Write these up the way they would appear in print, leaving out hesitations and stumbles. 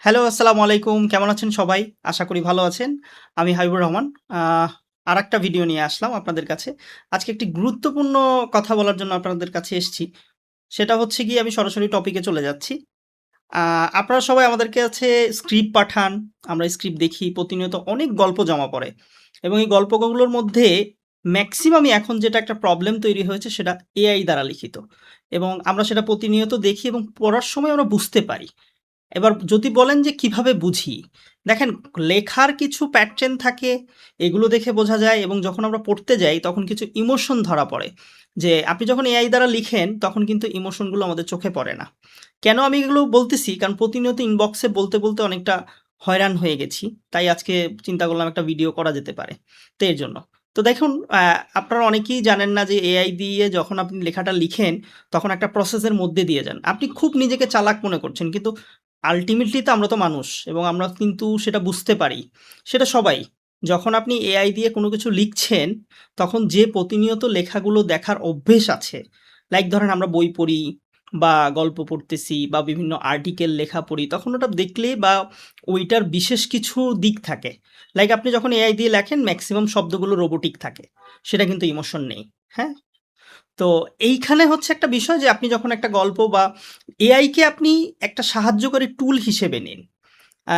Hello, আসসালামু আলাইকুম। কেমন আছেন সবাই? আশা করি ভালো আছেন। আমি হাবিবুর রহমান। আরেকটা ভিডিও নিয়ে আসলাম আপনাদের কাছে। আজকে একটি গুরুত্বপূর্ণ কথা বলার জন্য আপনাদের কাছে এসেছি। সেটা হচ্ছে গিয়ে আমি সরাসরি টপিকে চলে যাচ্ছি। আ আপনারা সবাই আমাদের কাছে স্ক্রিপ্ট পাঠান। আমরা স্ক্রিপ্ট দেখি। প্রতিনিয়ত অনেক গল্প জমা পড়ে এবং এই গল্পগুলোর মধ্যে মেক্সিমামই এখন যেটা একটা প্রবলেম তৈরি হয়েছে সেটা এআই দ্বারা লিখিত এবং আমরা সেটা প্রতিনিয়ত দেখি এবং পড়ার সময় আমরা বুঝতে পারি। এবার যদি বলেন যে কিভাবে বুঝি? দেখেন, লেখার কিছু প্যাটার্ন থাকে, এগুলো দেখে বোঝা যায় এবং যখন আমরা পড়তে যাই তখন কিছু ইমোশন ধরা পড়ে। যে আপনি যখন এআই দ্বারা লিখেন তখন কিন্তু ইমোশনগুলো আমাদের চোখে পড়ে না। কেন আমি এগুলো বলতেছি? কারণ প্রতিনিয়ত ইনবক্সে বলতে অনেকটা হয়রান হয়ে গেছি। তাই আজকে চিন্তা করলাম একটা ভিডিও করা যেতে পারে। তো এর জন্য। তো দেখুন, আপনারা অনেকেই জানেন না যে এআই দিয়ে যখন আপনি লেখাটা লিখেন তখন একটা প্রসেসের মধ্যে দিয়ে যান। আপনি খুব নিজেকে চালাক মনে করছেন কিন্তু আল্টিমেটলি তো আমরা তো মানুষ এবং আমরা কিন্তু সেটা বুঝতে পারি। সেটা সবাই। যখন আপনি এআই দিয়ে কোনো কিছু লিখছেন, তখন যে প্রতিনিয়ত লেখাগুলো দেখার অভ্যেস আছে, লাইক ধরেন আমরা বই পড়ি বা গল্প পড়তেছি বা বিভিন্ন আর্টিকেল লেখা পড়ি, তখন ওটা দেখলে বা ওইটার বিশেষ কিছু দিক থাকে। লাইক আপনি যখন এআই দিয়ে লেখেন ম্যাক্সিমাম শব্দগুলো রোবোটিক থাকে। সেটা কিন্তু ইমোশন নেই। হ্যাঁ? তো এইখানে হচ্ছে একটা বিষয় যে আপনি যখন একটা গল্প বা এআইকে আপনি একটা সাহায্যকারী টুল হিসেবে নিন। আ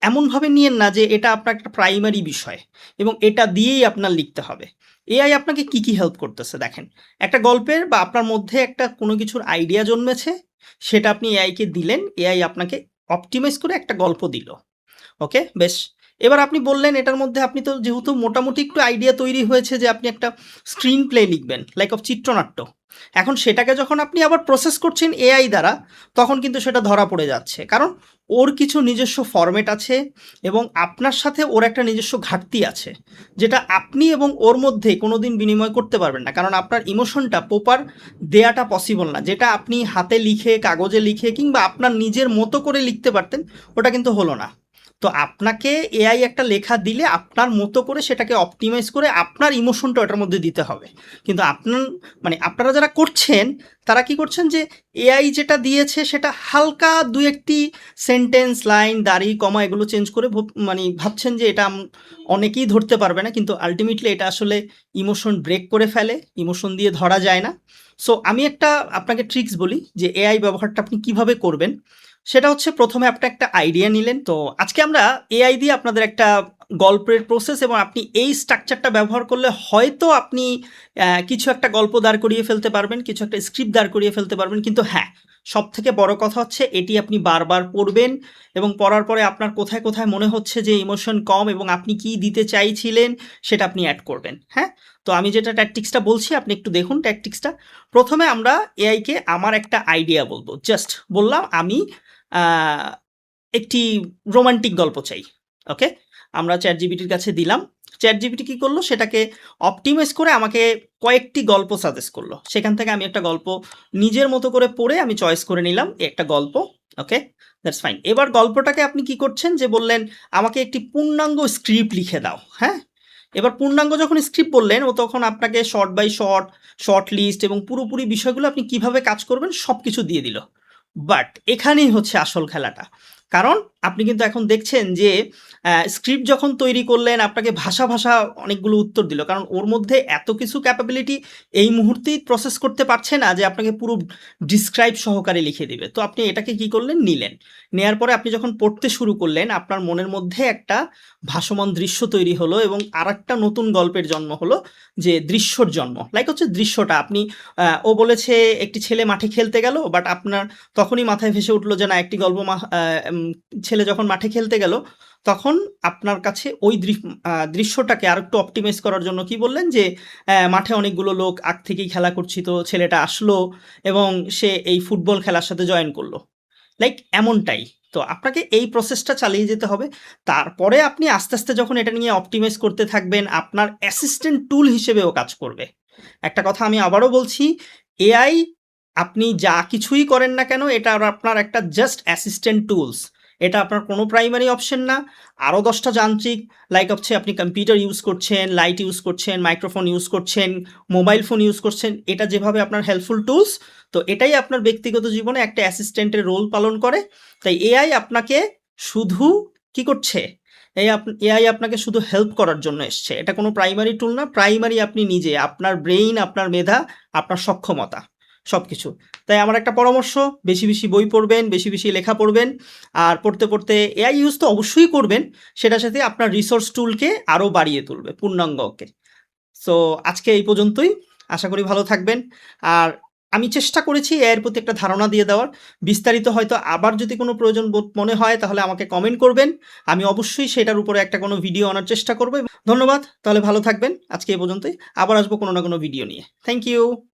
এমনভাবে নিয়েন না যে এটা আপনার একটা প্রাইমারি বিষয় এবং এটা দিয়েই আপনার লিখতে হবে। এআই আপনাকে কি হেল্প করতেছে দেখেন। একটা গল্পের বা আপনার মধ্যে একটা কোনো কিছুর আইডিয়া জন্মেছে, সেটা আপনি এআইকে দিলেন, এআই আপনাকে অপটিমাইজ করে একটা গল্প দিল। ওকে, বেশ। এবার আপনি বললেন এটার মধ্যে আপনি তো যেহেতু মোটামুটি একটু আইডিয়া তৈরি হয়েছে যে আপনি একটা স্ক্রিন প্লে লিখবেন, লাইক অফ চিত্রনাট্য। এখন সেটাকে যখন আপনি আবার প্রসেস করছেন এআই দ্বারা, তখন কিন্তু সেটা ধরা পড়ে যাচ্ছে। কারণ ওর কিছু নিজস্ব ফরম্যাট আছে এবং আপনার সাথে ওর একটা নিজস্ব ঘাটতি আছে। যেটা আপনি এবং ওর মধ্যে কোনোদিন বিনিময় করতে পারবেন না। কারণ আপনার ইমোশনটা প্রপার দেয়াটা পসিবল না। যেটা আপনি হাতে লিখে, কাগজে লিখে কিংবা আপনার নিজের মতো করে লিখতে পারতেন, ওটা কিন্তু হলো না। তো আপনাকে এআই একটা লেখা দিলে আপনার মতো করে সেটাকে অপটিমাইজ করে আপনার ইমোশনটা ওটার মধ্যে দিতে হবে। কিন্তু আপনার মানে আপনারা যারা করছেন তারা কি করছেন যে এআই যেটা দিয়েছে সেটা হালকা দু একটি সেন্টেন্স, লাইন, দাড়ি, কমা এগুলো চেঞ্জ করে মানে ভাবছেন যে এটা অনেকেই ধরতে পারবে না, কিন্তু আলটিমেটলি এটা আসলে ইমোশন ব্রেক করে ফেলে, ইমোশন দিয়ে ধরা যায় না। সো আমি একটা আপনাকে ট্রিক্স বলি যে এআই ব্যবহারটা আপনি কিভাবে করবেন। সেটা হচ্ছে প্রথমে আপনি একটা আইডিয়া নিলেন। তো আজকে আমরা এআই দিয়ে আপনাদের একটা গল্পের প্রসেস এবং আপনি এই স্ট্রাকচারটা ব্যবহার করলে হয়তো আপনি কিছু একটা গল্প দাঁড় করিয়ে ফেলতে পারবেন, কিছু একটা স্ক্রিপ্ট দাঁড় করিয়ে ফেলতে পারবেন। কিন্তু হ্যাঁ, সব থেকে বড় কথা হচ্ছে এটি আপনি বারবার পড়বেন এবং পড়ার পরে আপনার কোথায় মনে হচ্ছে যে ইমোশন কম এবং আপনি কি দিতে চাইছিলেন সেটা আপনি অ্যাড করবেন। হ্যাঁ? তো আমি যেটা ট্যাকটিক্সটা বলছি আপনি একটু দেখুন ট্যাকটিক্সটা। প্রথমে আমরা এআইকে আমার একটা আইডিয়া বলবো। জাস্ট বললাম আমি আ একটি রোমান্টিক গল্প চাই। ওকে? আমরা ChatGPT-র কাছে দিলাম। ChatGPT কি করলো? সেটাকে অপটিমাইজ করে আমাকে কয়েকটি গল্প সাজেস্ট করলো। সেখান থেকে আমি একটা গল্প নিজের মতো করে পড়ে আমি চয়েস করে নিলাম একটা গল্প। ওকে? That's fine. এবার গল্পটাকে আপনি কি করছেন যে বললেন, "আমাকে একটি পূর্ণাঙ্গ স্ক্রিপ্ট লিখে দাও।" হ্যাঁ? এবার পূর্ণাঙ্গ যখন স্ক্রিপ্ট বললেন, ও তখন আপনাকে short by short, short list এবং পুরোপুরি বিষয়গুলো আপনি কিভাবে কাজ করবেন সবকিছু দিয়ে দিল। বাট এখানেই হচ্ছে আসল খেলাটা। কারণ আপনি কিন্তু এখন দেখছেন যে স্ক্রিপ্ট যখন তৈরি করলেন আপনাকে ভাষা অনেকগুলো উত্তর দিল। কারণ ওর মধ্যে এত কিছু ক্যাপাবিলিটি এই মুহূর্তেই প্রসেস করতে পারছে না যে আপনাকে পুরো ডিসক্রাইব সহকারে লিখে দিবে। তো আপনি এটাকে কি করলেন? নিলেন। নেয়ার পরে আপনি যখন পড়তে শুরু করলেন আপনার মনের মধ্যে একটা ভাসমান দৃশ্য তৈরি হলো এবং আরেকটা নতুন গল্পের জন্ম হলো, যে দৃশ্যর জন্ম। লাইক হচ্ছে দৃশ্যটা আপনি ও বলেছে একটি ছেলে মাঠে খেলতে গেল, বাট আপনার তখনই মাথায় ভেসে উঠলো যে না, একটি গল্প ছেলে যখন মাঠে খেলতে গেল তখন আপনার কাছে ওই দৃশ্যটাকে আরেকটু অপটিমাইজ করার জন্য কি বললেন যে মাঠে অনেকগুলো লোক আগ থেকেই খেলা করছিল, ছেলেটা আসলো এবং সে এই ফুটবল খেলার সাথে জয়েন করলো। লাইক এমনটাই। তো আপনাকে এই প্রসেসটা চালিয়ে যেতে হবে। তারপরে আপনি আস্তে যখন এটা নিয়ে অপটিমাইজ করতে থাকবেন, আপনার অ্যাসিস্ট্যান্ট টুল হিসেবেও কাজ করবে। একটা কথা আমি আবারও বলছি, এআই আপনি যা কিছুই করেন না কেন এটা আপনার একটা জাস্ট অ্যাসিস্ট্যান্ট টুলস। এটা আপনার কোনো প্রাইমারি অপশন না। আরও ১০ টা যান্ত্রিক, লাইক হচ্ছে আপনি কম্পিউটার ইউজ করছেন, লাইট ইউজ করছেন, মাইক্রোফোন ইউজ করছেন, মোবাইল ফোন ইউজ করছেন। এটা যেভাবে আপনার হেল্পফুল টুলস, তো এটাই আপনার ব্যক্তিগত জীবনে একটা অ্যাসিস্ট্যান্টের রোল পালন করে। তাই এআই আপনাকে শুধু কি করছে? এআই আপনাকে শুধু হেল্প করার জন্য এসছে। এটা কোনো প্রাইমারি টুল না। প্রাইমারি আপনি নিজে, আপনার ব্রেইন, আপনার মেধা, আপনার সক্ষমতা, সবকিছু। তাই আমার একটা পরামর্শ, বেশি, বেশি বই পড়বেন, বেশি, বেশি লেখা পড়বেন। আর পড়তে, পড়তে এআই ইউজ তো অবশ্যই করবেন। সেটার সাথে আপনার রিসোর্স টুলকে আরও বাড়িয়ে তুলবে, পূর্ণাঙ্গকে। সো আজকে এই পর্যন্তই। আশা করি ভালো থাকবেন। আর আমি চেষ্টা করেছি এর প্রতি একটা ধারণা দিয়ে দেওয়ার। বিস্তারিত হয়তো আবার যদি কোনো প্রয়োজন বোধ মনে হয় তাহলে আমাকে কমেন্ট করবেন। আমি অবশ্যই সেটার উপরে একটা কোনো ভিডিও আনার চেষ্টা করব। ধন্যবাদ। তাহলে ভালো থাকবেন। আজকে এই পর্যন্তই। আবার আসবো কোনো না কোনো ভিডিও নিয়ে। Thank you.